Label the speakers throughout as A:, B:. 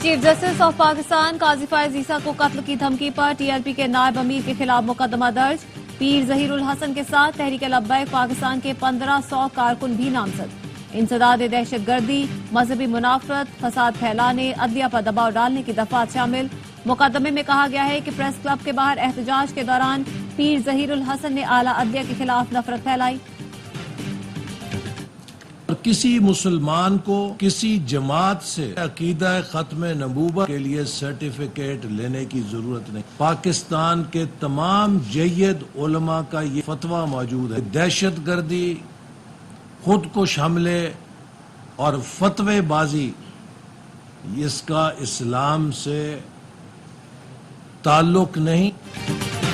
A: Chief justice of Pakistan काजी फायज ईसा को कत्ल की धमकी पर टीएलपी के नायब अमीर के खिलाफ मुकदमा दर्ज। पीर जहीरुल हसन के साथ तहरीक लब्बैक पाकिस्तान के 1500 कारकुन भी नामजद। इंसदाद दहशत गर्दी, मजहबी मुनाफरत, फसाद फैलाने, अदलिया पर दबाव डालने की दफात शामिल। मुकदमे में कहा गया है कि प्रेस क्लब के बाहर एहतजाज के दौरान पीर जहीरुल हसन ने आला अदलिया के खिलाफ नफरत फैलाई।
B: किसी मुसलमान को किसी जमात से अकीदा खत्म नबूवत के लिए सर्टिफिकेट लेने की जरूरत नहीं। पाकिस्तान के तमाम जय्यद उलमा का ये फतवा मौजूद है। दहशत गर्दी, खुद को हमले और फतवेबाजी, इसका इस्लाम से ताल्लुक नहीं।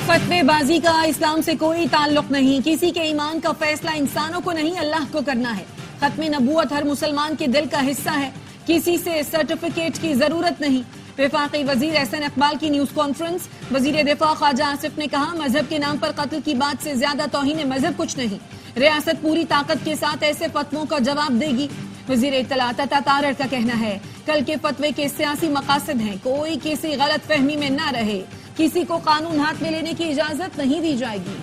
C: फतवेबाजी का इस्लाम से कोई ताल्लुक नहीं। किसी के ईमान का फैसला इंसानों को नहीं, अल्लाह को करना है। खत्म नबूवत हर मुसलमान के दिल का हिस्सा है। किसी से सर्टिफिकेट की जरूरत नहीं। वफाकी वजीर एहसन इकबाल की न्यूज कॉन्फ्रेंस। वजीर दिफा ख्वाजा आसिफ ने कहा, मजहब के नाम पर कत्ल की बात से ज्यादा तौहीन मजहब कुछ नहीं। रियासत पूरी ताकत के साथ ऐसे फतवों का जवाब देगी। वजीर इत्तलात अता तारड़ का कहना है, कल के फतवे के सियासी मकासद हैं, कोई किसी गलत फहमी में न रहे। किसी को कानून हाथ में लेने की इजाजत नहीं दी जाएगी।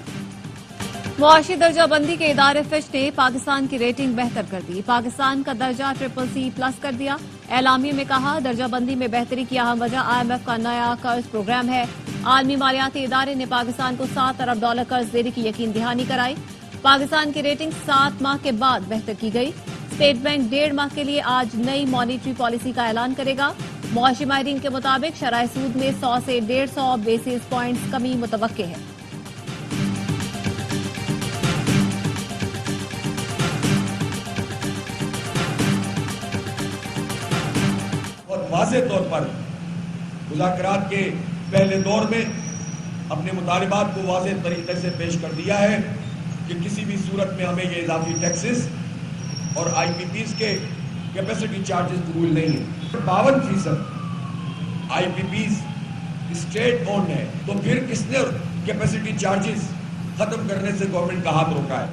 A: मुआशी दर्जा बंदी के इदारे फिच ने पाकिस्तान की रेटिंग बेहतर कर दी। पाकिस्तान का दर्जा CCC+ कर दिया। एलामिया में कहा, दर्जा बंदी में बेहतरी की अहम वजह IMF का नया कर्ज प्रोग्राम है। आलमी मालियाती इदारे ने पाकिस्तान को $7 अरब कर्ज देने की यकीन दहानी कराई। पाकिस्तान की रेटिंग 7 माह के बाद बेहतर की गई। स्टेट बैंक 1.5 माह के लिए आज नई मॉनिटरी पॉलिसी का ऐलान करेगा। मुआशी माहिरीन के मुताबिक शरह सूद में 100 से 150 बेसिस पॉइंट्स कमी मुतवक्के है।
D: वाज़े तौर पर मुज़ाकरात के पहले दौर में अपने मुतालिबात को वाज़े तरीके से पेश कर दिया है कि किसी भी सूरत में हमें ये इजाफी टैक्सेस और IPPs के कैपेसिटी चार्जेस कबूल नहीं है। 52% IPPs स्टेट ओन्ड है, तो फिर किसने कैपेसिटी चार्जेस खत्म करने से गवर्नमेंट का हाथ रोका है?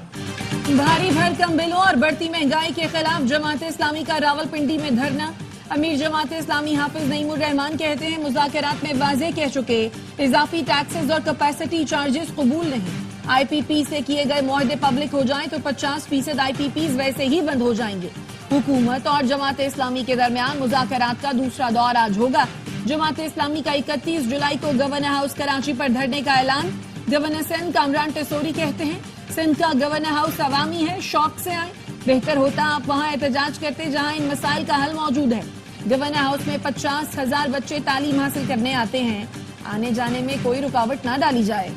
C: भारी भरकम बिलों और बढ़ती महंगाई के खिलाफ जमात इस्लामी का रावलपिंडी में धरना। अमीर जमात इस्लामी हाफिज नईमुर रहमान कहते हैं, मुज़ाकरात में वाज़े कह चुके, इजाफी टैक्सेस और कैपेसिटी चार्जेस कबूल नहीं। IPP से किए गए मुआहदे पब्लिक हो जाएं तो 50% IPPs वैसे ही बंद हो जाएंगे। हुकूमत और जमात इस्लामी के दरमियान मुज़ाकरात का दूसरा दौर आज होगा। जमात इस्लामी का 31 जुलाई को गवर्नर हाउस कराची पर धरने का ऐलान। गवर्नर सिंध कामरान टेसोरी कहते हैं, सिंध का गवर्नर हाउस अवामी है, शौक से आए। बेहतर होता आप वहां एहतजाज करते जहां इन मसाइल का हल मौजूद है। गवर्नर हाउस में 50,000 बच्चे तालीम हासिल करने आते हैं, आने जाने में कोई रुकावट ना डाली जाए।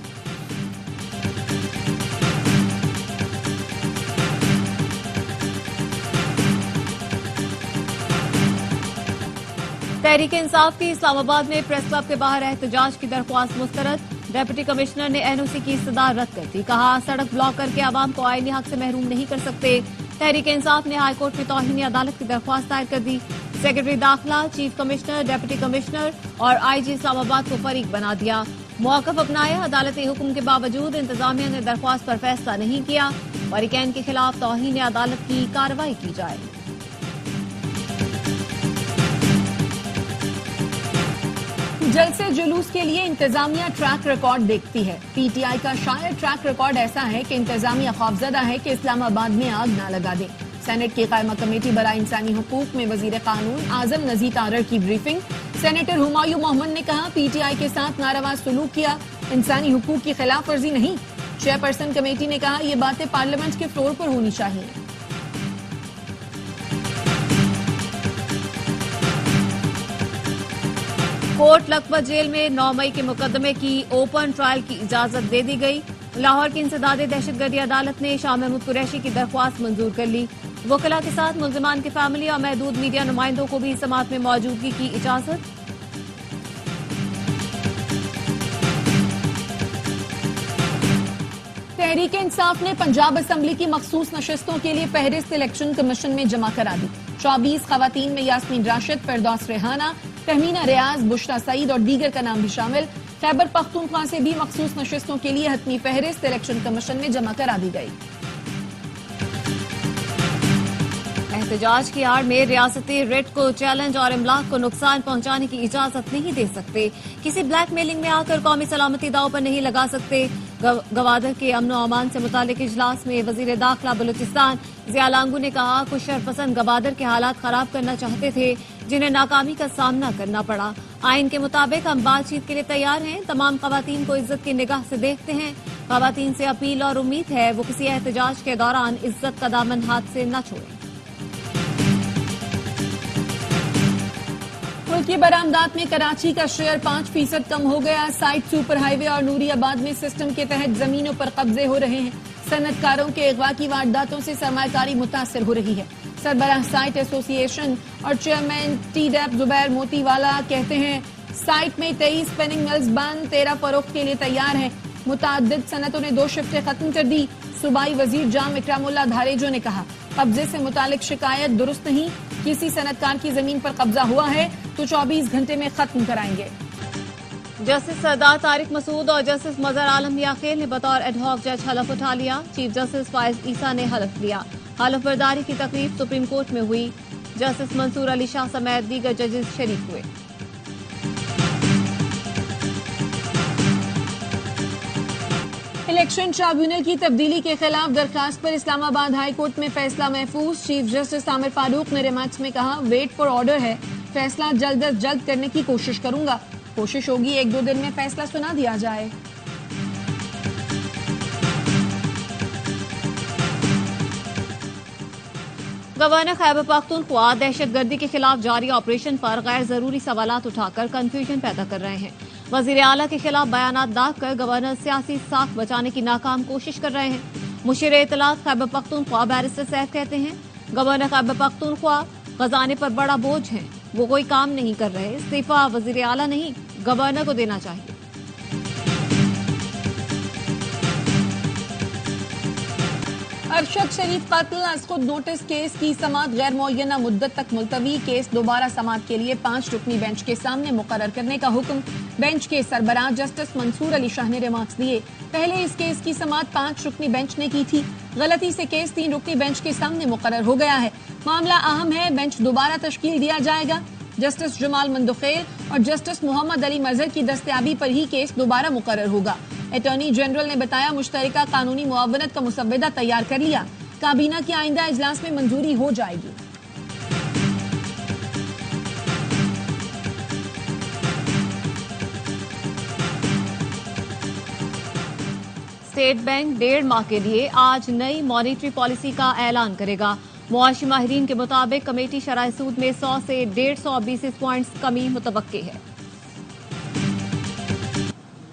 A: तहरीक इंसाफ की इस्लामाबाद में प्रेस क्लब के बाहर एहतजाज की दरख्वास्त मुस्तरद। डिप्टी कमिश्नर ने NOC की इस्तदा रद्द कर दी। कहा, सड़क ब्लॉक करके आवाम को आईनी हक से महरूम नहीं कर सकते। तहरीक इंसाफ ने हाईकोर्ट में तौहीन अदालत की दरख्वास्त दायर कर दी। सेक्रेटरी दाखिला, चीफ कमिश्नर, डिप्टी कमिश्नर और IG इस्लामाबाद को फरीक बना दिया। मौक़िफ़ अपनाया। अदालती हुक्म के बावजूद इंतजामिया ने दरख्वास्त पर फैसला नहीं किया। फरीकैन के खिलाफ तौहीन अदालत की कार्रवाई की जाए।
C: जलसे जुलूस के लिए इंतजामिया ट्रैक रिकॉर्ड देखती है। PTI का शायर ट्रैक रिकॉर्ड ऐसा है कि इंतजामिया खौफजदा है कि इस्लामाबाद में आग ना लगा दे। सेनेट की कायमा कमेटी बराए इंसानी हुकूक में वजीर कानून आजम नज़ीर तारड़ की ब्रीफिंग। सेनेटर हुमायूं मोहम्मद ने कहा, PTI के साथ नारवा सलूक किया, इंसानी हुकूक की खिलाफ वर्जी नहीं। चेयरपर्सन कमेटी ने कहा, ये बातें पार्लियामेंट के फ्लोर पर होनी चाहिए।
A: कोर्ट लखपत जेल में 9 मई के मुकदमे की ओपन ट्रायल की इजाजत दे दी गई। लाहौर की इंसदाद दहशतगर्दी अदालत ने शाह महमूद कुरैशी की दरख्वास्त मंजूर कर ली। वकला के साथ मुल्जिमान की फैमिली और महदूद मीडिया नुमाइंदों को भी समाअत में मौजूदगी की इजाजत।
C: तहरीक इंसाफ ने पंजाब असम्बली की मखसूस नशस्तों के लिए फहरिस्त इलेक्शन कमीशन में जमा करा दी। 24 खवातीन में यास्मीन राशिद, फिरदौस रेहाना, तहमीना रियाज, बुशरा सईद और दीगर का नाम भी शामिल। खैबर पख्तूनख्वा से भी मखसूस नशस्तों के लिए हतमी फहरिस्त इलेक्शन कमीशन में जमा करा दी गई।
A: एहतजाज की आड़ में रियासती रेट को चैलेंज और इमलाक को नुकसान पहुंचाने की इजाजत नहीं दे सकते। किसी ब्लैकमेलिंग में आकर कौमी सलामती दांव पर नहीं लगा सकते। गवादर के अमन और अमान से मुतालिक इजलास में वजीर दाखिला बलूचिस्तान जिया लांगू ने कहा, कुछ शरपसंद गवादर के हालात खराब करना चाहते थे जिन्हें नाकामी का सामना करना पड़ा। आइन के मुताबिक हम बातचीत के लिए तैयार हैं। तमाम खवातीन को इज्जत की निगाह से देखते हैं। खवातीन से अपील और उम्मीद है वो किसी एहतजाज के दौरान इज्जत का दामन हाथ से न छोड़ें।
C: मुल्की बरामदात में कराची का शेयर 5% कम हो गया। साइट सुपर हाईवे और नूरियाबाद में सिस्टम के तहत जमीनों पर कब्जे हो रहे हैं। सनतकारों के अगवा की वारदातों से सरमायाकारी मुतासर हो रही है। सरबराह साइट एसोसिएशन और चेयरमैन टीडैप जुबैर मोतीवाला कहते हैं, साइट में 23 स्पिनिंग मिल्स बंद, 13 फरोख्त के लिए तैयार है। मुताद्दिद सनतों ने 2 शिफ्टें खत्म कर दी। सूबाई वजीर जाम इकरामुल्लाह धारेजो ने कहा, कब्जे से मुतालिक शिकायत दुरुस्त नहीं। किसी सनतकार की जमीन पर कब्जा हुआ है तो 24 घंटे में खत्म कराएंगे।
A: जस्टिस सरदार तारिक मसूद और जस्टिस मजहर आलम याखेल ने बतौर एडहॉक जज हलफ उठा लिया। चीफ जस्टिस फाइज ईसा ने हलफ लिया। हलफ बर्दारी की तकरीब सुप्रीम कोर्ट में हुई। जस्टिस मंसूर अली शाह समेत दीगर जजेस शरीक हुए।
C: इलेक्शन ट्रिब्यूनल की तब्दीली के खिलाफ दरखास्त पर इस्लामाबाद हाई कोर्ट में फैसला महफूज। चीफ जस्टिस आमिर फारूक ने रिमार्क्स में कहा, वेट फॉर ऑर्डर है, फैसला जल्द अज जल्द करने की कोशिश करूंगा। कोशिश होगी 1-2 दिन में फैसला सुना दिया जाए।
A: गवर्नर खैबर पख्तूनख्वा दहशतगर्दी के खिलाफ जारी ऑपरेशन पर गैर जरूरी सवालात उठाकर कंफ्यूजन पैदा कर रहे हैं। वजीर आला के खिलाफ बयानात दाग कर गवर्नर सियासी साख बचाने की नाकाम कोशिश कर रहे हैं। मुशीर इत्तलात खैबर पख्तूनख्वा बैरिस्टर सैफ कहते हैं, गवर्नर खैबर पख्तूनख्वा खजाने पर बड़ा बोझ है, वो कोई काम नहीं कर रहे। इस्तीफा वजीर आला नहीं, गवर्नर को देना चाहिए।
C: अरशद शरीफ कातिल असखुद नोटिस केस की समाअत गैर मुअय्यना मुद्दत तक मुलतवी। केस दोबारा समाअत के लिए 5 रुकनी बेंच के सामने मुकर्रर करने का हुक्म। बेंच के सरबराह जस्टिस मंसूर अली शाह ने रिमार्क्स दिए, पहले इस केस की समाअत 5 रुकनी बेंच ने की थी। गलती से केस 3 रुकनी बेंच के सामने मुकर्रर हो गया है। मामला अहम है, बेंच दोबारा तश्कील दिया जाएगा। जस्टिस जमाल मंदुखेल और जस्टिस मोहम्मद अली मजहर की दस्तयाबी पर ही केस दोबारा मुकर्रर होगा। अटॉर्नी जनरल ने बताया, मुश्तरका कानूनी मुआवनत का मुसव्वदा तैयार कर लिया। काबीना की आइंदा इजलास में मंजूरी हो जाएगी।
A: स्टेट बैंक 1.5 माह के लिए आज नई मॉनेटरी पॉलिसी का ऐलान करेगा। मुआशी माहिरीन के मुताबिक कमेटी शरह सूद में 100 से 150 बेसिस पॉइंट्स कमी मुतवक्के है।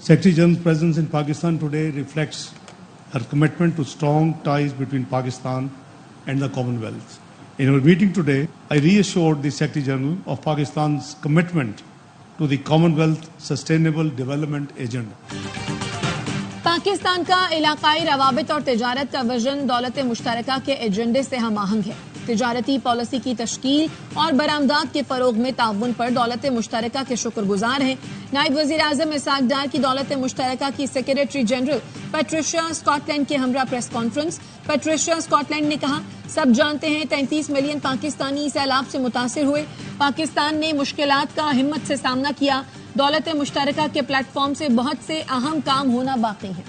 E: Secretary General's presence in Pakistan today reflects her commitment to strong ties between Pakistan and the Commonwealth. In our meeting today, I reassured the Secretary General of Pakistan's commitment to the Commonwealth Sustainable Development Agenda.
C: Pakistan का इलाकाई रवाबित और तिजारत का vision दौलत मुश्तरका के एजेंडे से हम आहंग है। तिजारती पॉलिसी की तश्कील और बरामदात के फरोग में ताउन पर दौलत मुश्तरका के शुक्रगुजार हैं। नायब वजीर आजम इसाक डार की दौलत मुश्तरका की सेक्रेटरी जनरल पैट्रिशिया स्कॉटलैंड के हमरा प्रेस कॉन्फ्रेंस। पैट्रिशिया स्कॉटलैंड ने कहा, सब जानते हैं 33 मिलियन पाकिस्तानी सैलाब से मुतासिर हुए। पाकिस्तान ने मुश्किलात का हिम्मत से सामना किया। दौलत मुश्तरका के प्लेटफॉर्म से बहुत से अहम काम होना बाकी है।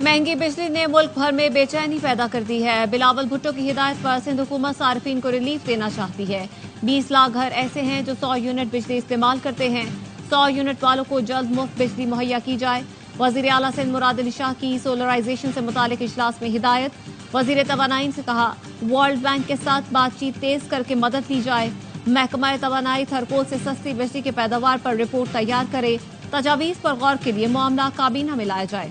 A: महंगी बिजली ने मुल्क भर में बेचैनी पैदा कर दी है। बिलावल भुट्टो की हिदायत पर सिंध हुकूमत सार्फिन को रिलीफ देना चाहती है। 20 लाख घर ऐसे हैं जो 100 यूनिट बिजली इस्तेमाल करते हैं। 100 यूनिट वालों को जल्द मुफ्त बिजली मुहैया की जाए। वजीर आला सिंध मुराद अली शाह की सोलराइजेशन से मुतालिक इजलास में हिदायत। वजीर तवानाई से कहा, वर्ल्ड बैंक के साथ बातचीत तेज करके मदद ली जाए। महकमा तवानाई थरकोल से सस्ती बिजली की पैदावार पर रिपोर्ट तैयार करे। तजावीज पर गौर के लिए मामला काबीना में लाया जाए।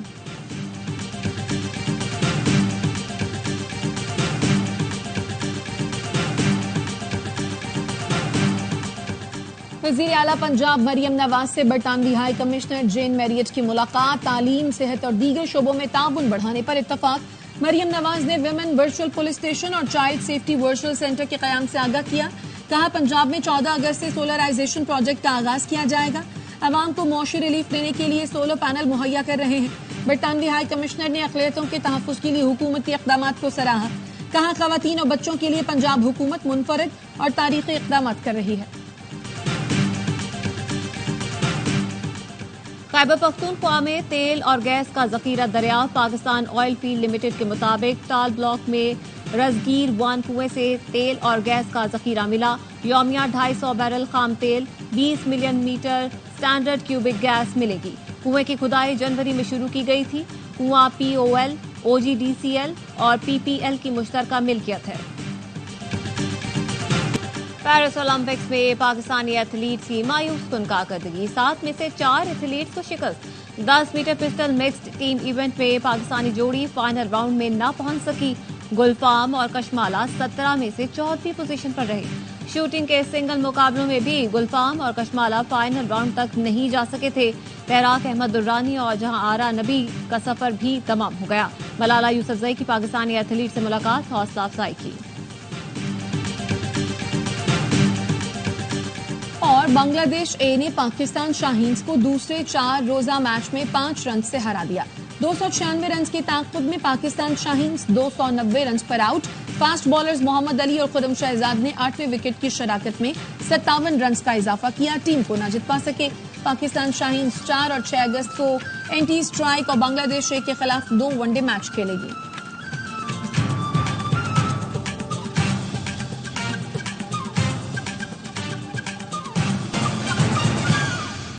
C: वज़ीर आला पंजाब मरियम नवाज से बरतानवी हाई कमिश्नर जेन मैरियट की मुलाकात। तालीम, सेहत और दीगर शोबों में ताउन बढ़ाने पर इत्तफाक। मरियम नवाज ने विमेन वर्चुअल पुलिस स्टेशन और चाइल्ड सेफ्टी वर्चुअल सेंटर के कयाम से आगाह किया। कहा, पंजाब में 14 अगस्त से सोलराइजेशन प्रोजेक्ट का आगाज किया जाएगा। अवाम को मौशी रिलीफ देने के लिए सोलर पैनल मुहैया कर रहे हैं। बरतानवी हाई कमिश्नर ने अक़लियतों के तहफ़्फ़ुज़ के लिए हुकूमती इक़दामात को सराहा। कहा, ख़वातीन और बच्चों के लिए पंजाब हुकूमत मुनफरिद और तारीख़ी इक़दामात कर रही है।
A: खैबर पख्तूनख्वा में तेल और गैस का जखीरा दरियाफ्त। पाकिस्तान ऑयल फील्ड लिमिटेड के मुताबिक टाल ब्लॉक में रजगीर 1 कुएं से तेल और गैस का जखीरा मिला। यौमिया 250 बैरल खाम तेल, 20 million metre standard cubic gas मिलेगी। कुएं की खुदाई जनवरी में शुरू की गई थी। कुआं POL, OGDCL और PPL की मुश्तरका मिल्कियत है। पेरिस ओलंपिक्स में पाकिस्तानी एथलीट्स की मायूस कुन कारकर्दगी, 7 में से 4 एथलीट्स को शिकस्त। 10 metre pistol mixed team event में पाकिस्तानी जोड़ी फाइनल राउंड में न पहुंच सकी। गुलफाम और कशमाला 17 में से 4वीं पोजीशन पर रहे। शूटिंग के सिंगल मुकाबलों में भी गुलफाम और कशमाला फाइनल राउंड तक नहीं जा सके थे। तहराक अहमद दुर्रानी और जहां आरा नबी का सफर भी तमाम हो गया। मलाला यूसुफजई की पाकिस्तानी एथलीट से मुलाकात, हौसला अफजाई की।
C: और बांग्लादेश ए ने पाकिस्तान शाहीन्स को दूसरे 4 रोजा मैच में 5 रन से हरा दिया। 296 रन की ताकत में पाकिस्तान शाहीन्स 290 रन पर out. Fast bowlers Mohammad Ali और खुदम शहजाद ने 8वें विकेट की शराकत में 57 रन का इजाफा किया। टीम को न जित पा सके। पाकिस्तान शाहीन्स 4 और 6 अगस्त को एंटी स्ट्राइक और बांग्लादेश ए के खिलाफ 2 वनडे मैच खेलेगी।